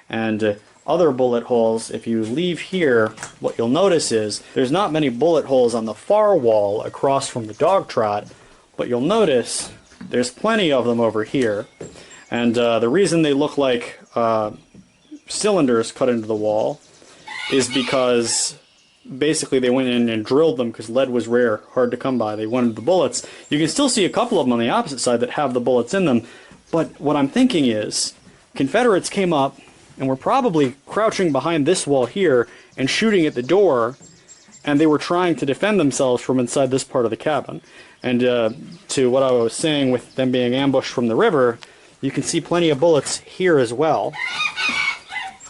And other bullet holes, if you leave here, what you'll notice is there's not many bullet holes on the far wall across from the dog trot, but you'll notice there's plenty of them over here. And the reason they look like cylinders cut into the wall is because basically they went in and drilled them because lead was rare, hard to come by. They wanted the bullets. You can still see a couple of them on the opposite side that have the bullets in them, but what I'm thinking is Confederates came up and were probably crouching behind this wall here and shooting at the door, and they were trying to defend themselves from inside this part of the cabin. And to what I was saying with them being ambushed from the river, you can see plenty of bullets here as well.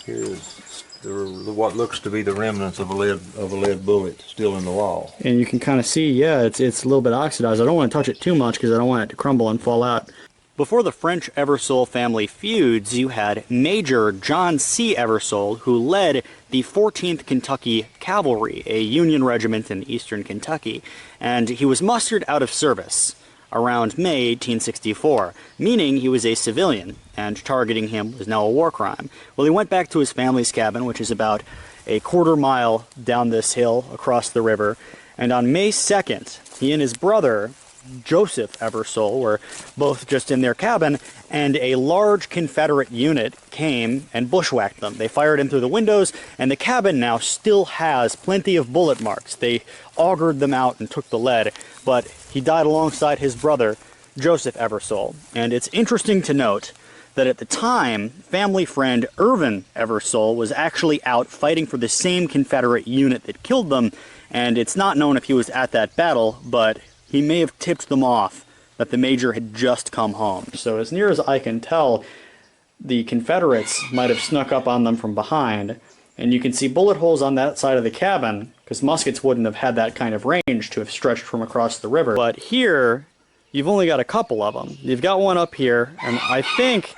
Here's what looks to be the remnants of a lead bullet still in the wall. And you can kind of see, yeah, it's a little bit oxidized. I don't want to touch it too much because I don't want it to crumble and fall out. Before the French-Eversole family feuds, you had Major John C. Eversole, who led the 14th Kentucky Cavalry, a Union regiment in eastern Kentucky, and he was mustered out of service around May 1864, meaning he was a civilian, and targeting him was now a war crime. Well, he went back to his family's cabin, which is about a quarter-mile down this hill across the river, and on May 2nd, he and his brother, Joseph Eversole, were both just in their cabin, and a large Confederate unit came and bushwhacked them. They fired in through the windows, and the cabin now still has plenty of bullet marks. They augured them out and took the lead, but he died alongside his brother, Joseph Eversole. And it's interesting to note that at the time, family friend Irvin Eversole was actually out fighting for the same Confederate unit that killed them, and it's not known if he was at that battle, but he may have tipped them off that the major had just come home. So as near as I can tell, the Confederates might have snuck up on them from behind, and you can see bullet holes on that side of the cabin, because muskets wouldn't have had that kind of range to have stretched from across the river. But here, you've only got a couple of them. You've got one up here, and I think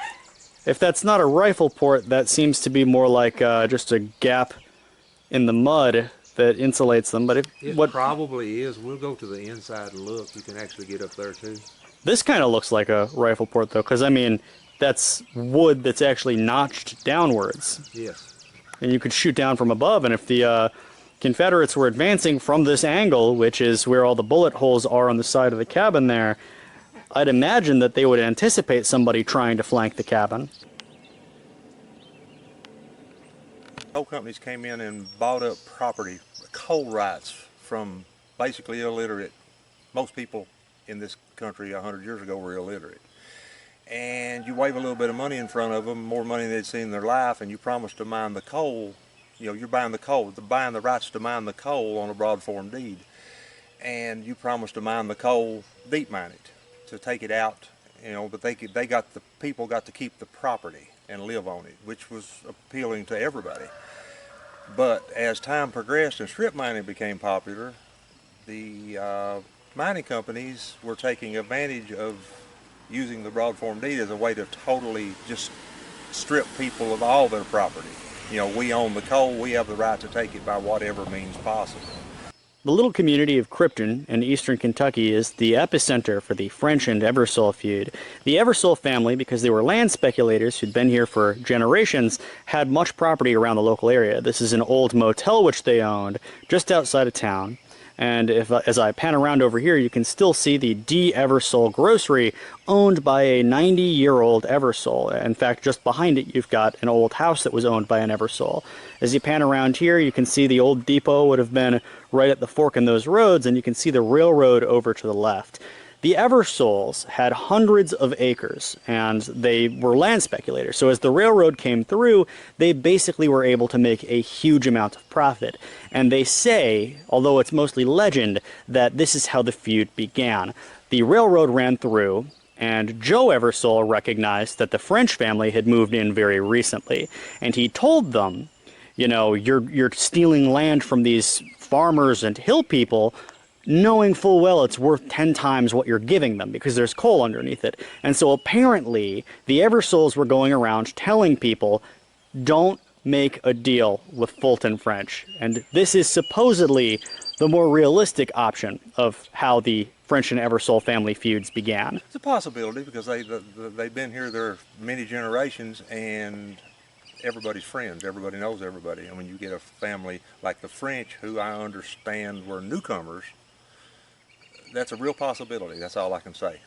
if that's not a rifle port, that seems to be more like just a gap in the mud that insulates them. But it probably is. We'll go to the inside and look. You can actually get up there too. This kind of looks like a rifle port though, because I mean, that's wood that's actually notched downwards. Yes. And you could shoot down from above, and if the Confederates were advancing from this angle, which is where all the bullet holes are on the side of the cabin there, I'd imagine that they would anticipate somebody trying to flank the cabin. Coal companies came in and bought up property, coal rights, from basically illiterate. Most people in this country 100 years ago were illiterate. And you wave a little bit of money in front of them, more money than they'd seen in their life, and you promise to mine the coal. You know, you're buying the coal, buying the rights to mine the coal on a broad form deed. And you promise to mine the coal, deep mine it, to take it out, you know, but the people got to keep the property and live on it, which was appealing to everybody. But as time progressed and strip mining became popular, the mining companies were taking advantage of using the broad form deed as a way to totally just strip people of all their property. You know, we own the coal, we have the right to take it by whatever means possible. The little community of Krypton in eastern Kentucky is the epicenter for the French and Eversole feud. The Eversole family, because they were land speculators who'd been here for generations, had much property around the local area. This is an old motel which they owned just outside of town. And as I pan around over here, you can still see the D. Eversole grocery owned by a 90-year-old Eversole. In fact, just behind it, you've got an old house that was owned by an Eversole. As you pan around here, you can see the old depot would have been right at the fork in those roads, and you can see the railroad over to the left. The Eversoles had hundreds of acres, and they were land speculators. So as the railroad came through, they basically were able to make a huge amount of profit. And they say, although it's mostly legend, that this is how the feud began. The railroad ran through, and Joe Eversole recognized that the French family had moved in very recently. And he told them, you know, you're stealing land from these farmers and hill people, knowing full well it's worth 10 times what you're giving them because there's coal underneath it. And so apparently the Eversoles were going around telling people, don't make a deal with Fulton French. And this is supposedly the more realistic option of how the French and Eversole family feuds began. It's a possibility because they've been here there many generations, and everybody's friends. Everybody knows everybody. And when you get a family like the French, who I understand were newcomers, that's a real possibility. That's all I can say.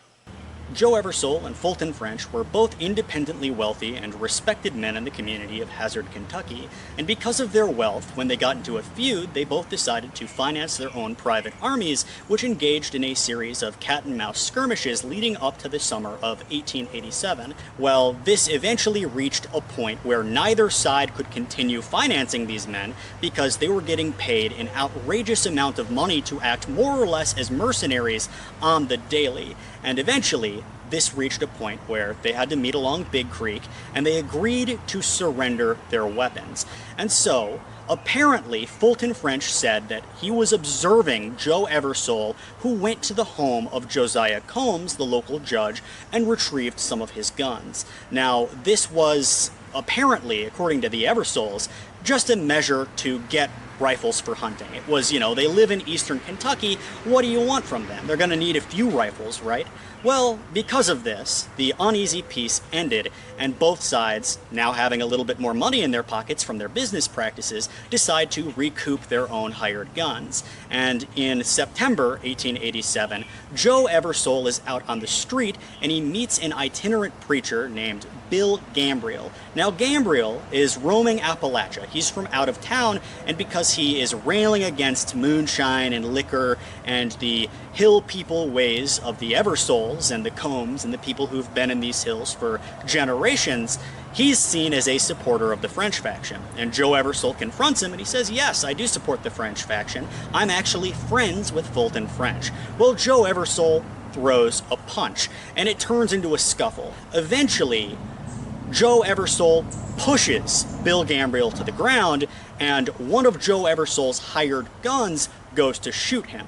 Joe Eversole and Fulton French were both independently wealthy and respected men in the community of Hazard, Kentucky, and because of their wealth, when they got into a feud, they both decided to finance their own private armies, which engaged in a series of cat-and-mouse skirmishes leading up to the summer of 1887. Well, this eventually reached a point where neither side could continue financing these men because they were getting paid an outrageous amount of money to act more or less as mercenaries on the daily, and eventually this reached a point where they had to meet along Big Creek, and they agreed to surrender their weapons. And so, apparently, Fulton French said that he was observing Joe Eversole, who went to the home of Josiah Combs, the local judge, and retrieved some of his guns. Now, this was apparently, according to the Eversoles, just a measure to get rifles for hunting. It was, they live in eastern Kentucky, what do you want from them? They're going to need a few rifles, right? Well, because of this, the uneasy peace ended, and both sides, now having a little bit more money in their pockets from their business practices, decide to recoup their own hired guns. And in September 1887, Joe Eversole is out on the street, and he meets an itinerant preacher named Bill Gambriel. Now, Gambriel is roaming Appalachia. He's from out of town, and because he is railing against moonshine and liquor and the hill people ways of the Eversoles and the Combs and the people who've been in these hills for generations, he's seen as a supporter of the French faction. And Joe Eversole confronts him and he says, yes, I do support the French faction. I'm actually friends with Fulton French. Well, Joe Eversole throws a punch and it turns into a scuffle. Eventually, Joe Eversole pushes Bill Gambriel to the ground, and one of Joe Eversole's hired guns goes to shoot him.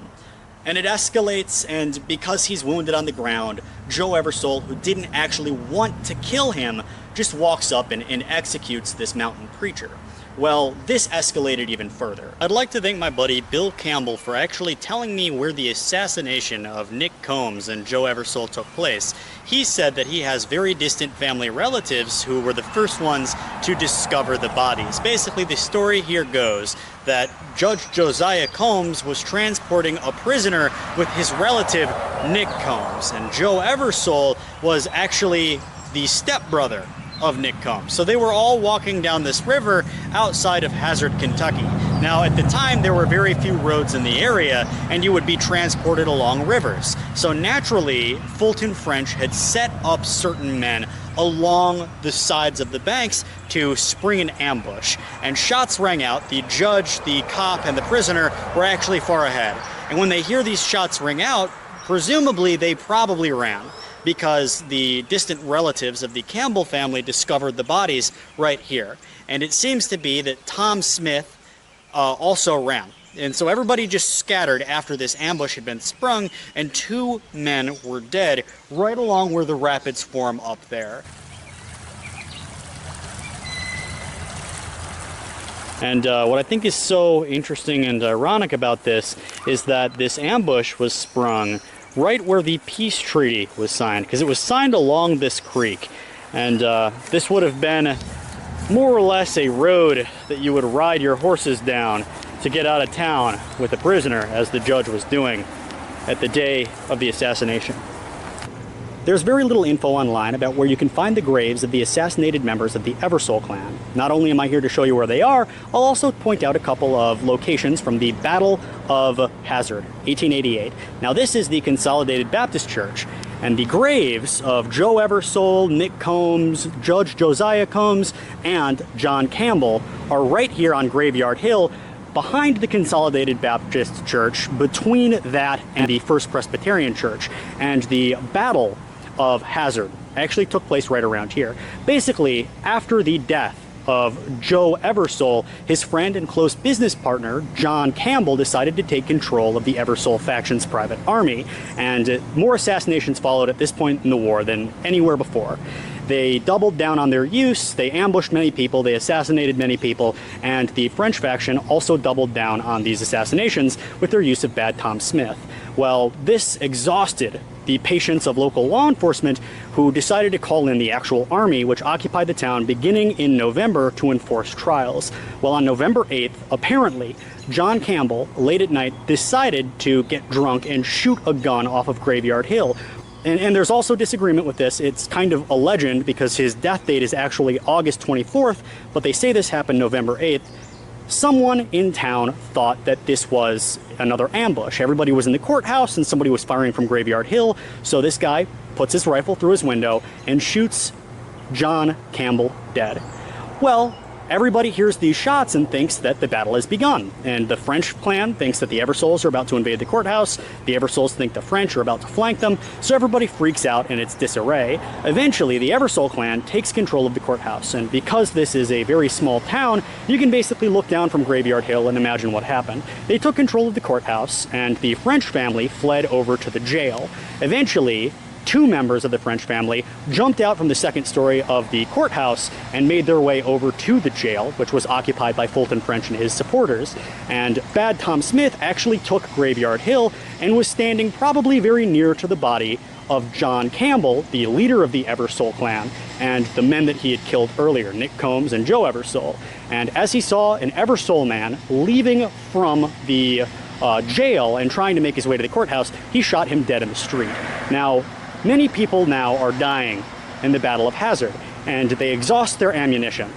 And it escalates, and because he's wounded on the ground, Joe Eversole, who didn't actually want to kill him, just walks up and executes this mountain preacher. Well, this escalated even further. I'd like to thank my buddy Bill Campbell for actually telling me where the assassination of Nick Combs and Joe Eversole took place. He said that he has very distant family relatives who were the first ones to discover the bodies. Basically, the story here goes that Judge Josiah Combs was transporting a prisoner with his relative Nick Combs, and Joe Eversole was actually the stepbrother of Nick Combs. So they were all walking down this river outside of Hazard, Kentucky. Now, at the time, there were very few roads in the area, and you would be transported along rivers. So naturally, Fulton French had set up certain men along the sides of the banks to spring an ambush. And shots rang out. The judge, the cop, and the prisoner were actually far ahead. And when they hear these shots ring out, presumably they probably ran, because the distant relatives of the Campbell family discovered the bodies right here. And it seems to be that Tom Smith also ran. And so everybody just scattered after this ambush had been sprung, and 2 men were dead right along where the rapids form up there. And what I think is so interesting and ironic about this is that this ambush was sprung right where the peace treaty was signed, because it was signed along this creek. And this would have been more or less a road that you would ride your horses down to get out of town with a prisoner, as the judge was doing at the day of the assassination. There's very little info online about where you can find the graves of the assassinated members of the Eversole clan. Not only am I here to show you where they are, I'll also point out a couple of locations from the Battle of Hazard, 1888. Now, this is the Consolidated Baptist Church, and the graves of Joe Eversole, Nick Combs, Judge Josiah Combs, and John Campbell are right here on Graveyard Hill, behind the Consolidated Baptist Church, between that and the First Presbyterian Church. And the Battle of Hazard actually took place right around here. Basically, after the death of Joe Eversole, his friend and close business partner, John Campbell, decided to take control of the Eversole faction's private army, and more assassinations followed at this point in the war than anywhere before. They doubled down on their use, they ambushed many people, they assassinated many people, and the French faction also doubled down on these assassinations with their use of Bad Tom Smith. Well, this exhausted the patience of local law enforcement, who decided to call in the actual army, which occupied the town beginning in November to enforce trials. Well, on November 8th, apparently, John Campbell, late at night, decided to get drunk and shoot a gun off of Graveyard Hill. And there's also disagreement with this. It's kind of a legend because his death date is actually August 24th, but they say this happened November 8th. Someone in town thought that this was another ambush. Everybody was in the courthouse and somebody was firing from Graveyard Hill, so this guy puts his rifle through his window and shoots John Campbell dead. Well, everybody hears these shots and thinks that the battle has begun. And the French clan thinks that the Eversoles are about to invade the courthouse. The Eversoles think the French are about to flank them. So everybody freaks out and it's disarray. Eventually, the Eversole clan takes control of the courthouse. And because this is a very small town, you can basically look down from Graveyard Hill and imagine what happened. They took control of the courthouse and the French family fled over to the jail. Eventually, two members of the French family jumped out from the second story of the courthouse and made their way over to the jail, which was occupied by Fulton French and his supporters. And Bad Tom Smith actually took Graveyard Hill and was standing probably very near to the body of John Campbell, the leader of the Eversole clan, and the men that he had killed earlier, Nick Combs and Joe Eversole. And as he saw an Eversole man leaving from the jail and trying to make his way to the courthouse, he shot him dead in the street. Now, many people now are dying in the Battle of Hazard, and they exhaust their ammunition.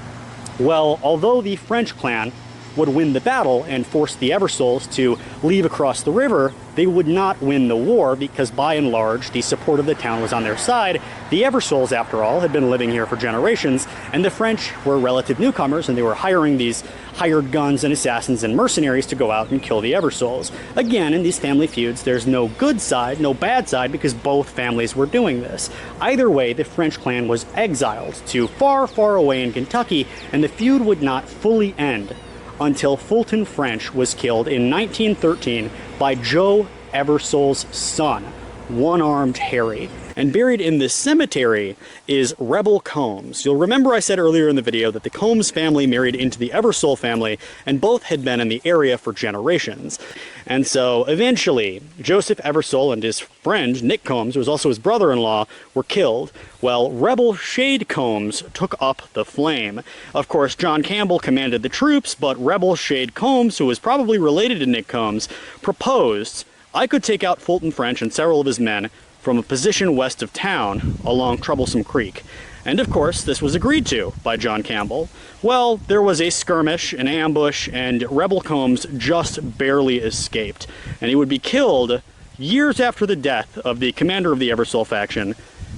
Well, although the French clan would win the battle and force the Eversoles to leave across the river, they would not win the war because, by and large, the support of the town was on their side. The Eversoles, after all, had been living here for generations, and the French were relative newcomers, and they were hiring these hired guns and assassins and mercenaries to go out and kill the Eversoles. Again, in these family feuds, there's no good side, no bad side, because both families were doing this. Either way, the French clan was exiled to far, far away in Kentucky, and the feud would not fully end until Fulton French was killed in 1913 by Joe Eversole's son, One-Armed Harry. And buried in this cemetery is Rebel Combs. You'll remember I said earlier in the video that the Combs family married into the Eversole family, and both had been in the area for generations. And so eventually, Joseph Eversole and his friend, Nick Combs, who was also his brother-in-law, were killed, while Rebel Shade Combs took up the flame. Of course, John Campbell commanded the troops, but Rebel Shade Combs, who was probably related to Nick Combs, proposed, "I could take out Fulton French and several of his men from a position west of town along Troublesome Creek." And of course, this was agreed to by John Campbell. Well, there was a skirmish, an ambush, and Rebel Combs just barely escaped. And he would be killed years after the death of the commander of the Eversole faction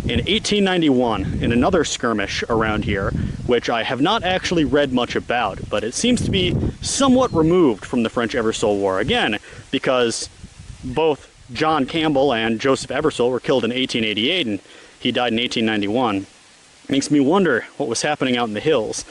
in 1891 in another skirmish around here, which I have not actually read much about, but it seems to be somewhat removed from the French-Eversole War. Again, because both John Campbell and Joseph Eversole were killed in 1888, and he died in 1891. Makes me wonder what was happening out in the hills.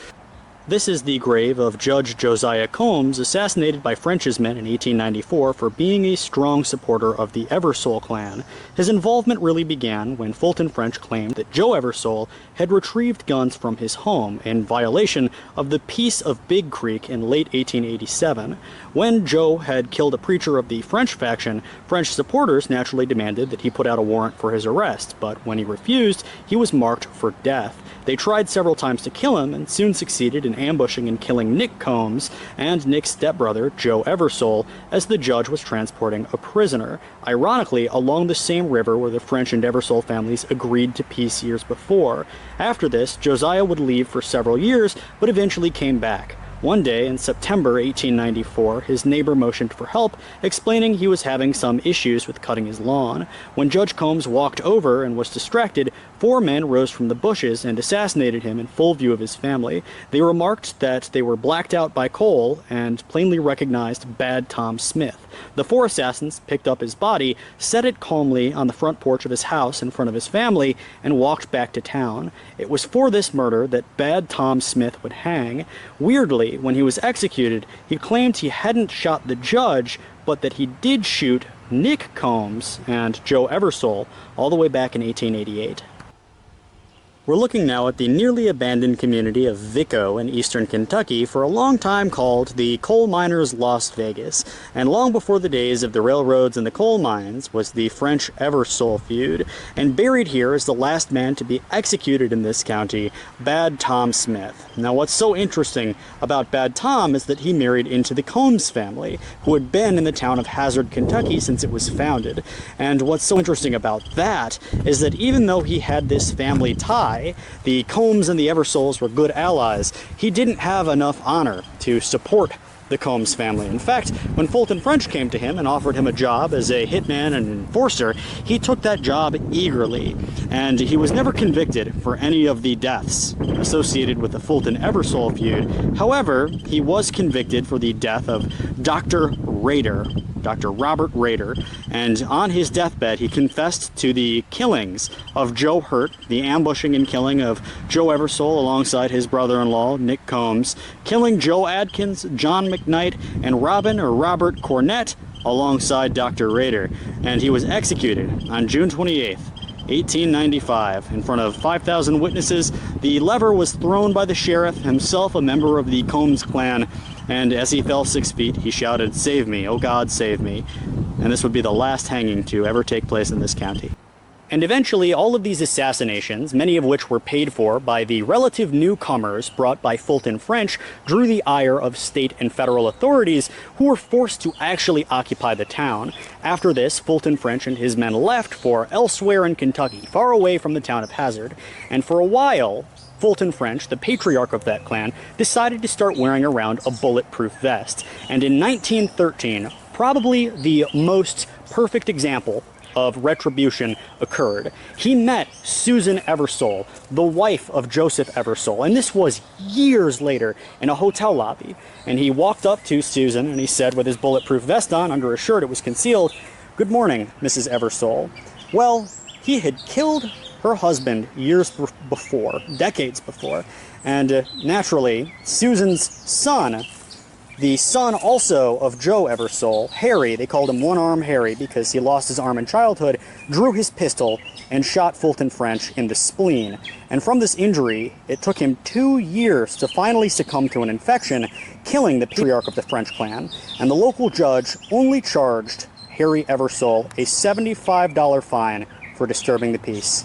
This is the grave of Judge Josiah Combs, assassinated by French's men in 1894 for being a strong supporter of the Eversole clan. His involvement really began when Fulton French claimed that Joe Eversole had retrieved guns from his home in violation of the Peace of Big Creek in late 1887. When Joe had killed a preacher of the French faction, French supporters naturally demanded that he put out a warrant for his arrest, but when he refused, he was marked for death. They tried several times to kill him and soon succeeded in ambushing and killing Nick Combs and Nick's stepbrother, Joe Eversole, as the judge was transporting a prisoner, ironically along the same river where the French and Eversole families agreed to peace years before. After this, Josiah would leave for several years, but eventually came back. One day in September 1894, his neighbor motioned for help, explaining he was having some issues with cutting his lawn. When Judge Combs walked over and was distracted, 4 men rose from the bushes and assassinated him in full view of his family. They remarked that they were blacked out by coal and plainly recognized Bad Tom Smith. The 4 assassins picked up his body, set it calmly on the front porch of his house in front of his family, and walked back to town. It was for this murder that Bad Tom Smith would hang. Weirdly, when he was executed, he claimed he hadn't shot the judge, but that he did shoot Nick Combs and Joe Eversole all the way back in 1888. We're looking now at the nearly abandoned community of Vico in eastern Kentucky, for a long time called the Coal Miners' Las Vegas. And long before the days of the railroads and the coal mines was the French-Eversole Feud. And buried here is the last man to be executed in this county, Bad Tom Smith. Now what's so interesting about Bad Tom is that he married into the Combs family, who had been in the town of Hazard, Kentucky since it was founded. And what's so interesting about that is that even though he had this family tie, the Combs and the Eversoles were good allies, he didn't have enough honor to support the Combs family. In fact, when Fulton French came to him and offered him a job as a hitman and enforcer, he took that job eagerly, and he was never convicted for any of the deaths associated with the Fulton Eversole feud. However, he was convicted for the death of Dr. Rader, Dr. Robert Rader, and on his deathbed he confessed to the killings of Joe Hurt, the ambushing and killing of Joe Eversole alongside his brother-in-law, Nick Combs, killing Joe Adkins, John McKnight, and Robert Cornett alongside Dr. Rader, and he was executed on June 28th, 1895, in front of 5,000 witnesses. The lever was thrown by the sheriff, himself a member of the Combs clan, and as he fell 6 feet, he shouted, "Save me, oh God, save me." And this would be the last hanging to ever take place in this county. And eventually, all of these assassinations, many of which were paid for by the relative newcomers brought by Fulton French, drew the ire of state and federal authorities, who were forced to actually occupy the town. After this, Fulton French and his men left for elsewhere in Kentucky, far away from the town of Hazard, and for a while, Fulton French, the patriarch of that clan, decided to start wearing around a bulletproof vest. And in 1913, probably the most perfect example of retribution occurred. He met Susan Eversole, the wife of Joseph Eversole, and this was years later in a hotel lobby. And he walked up to Susan and he said, with his bulletproof vest on, under a shirt, it was concealed, "Good morning, Mrs. Eversole." Well, he had killed her husband years before, decades before, and naturally, Susan's son, the son also of Joe Eversole, Harry, they called him One-Arm Harry because he lost his arm in childhood, drew his pistol and shot Fulton French in the spleen. And from this injury, it took him 2 years to finally succumb to an infection, killing the patriarch of the French clan, and the local judge only charged Harry Eversole a $75 fine for disturbing the peace.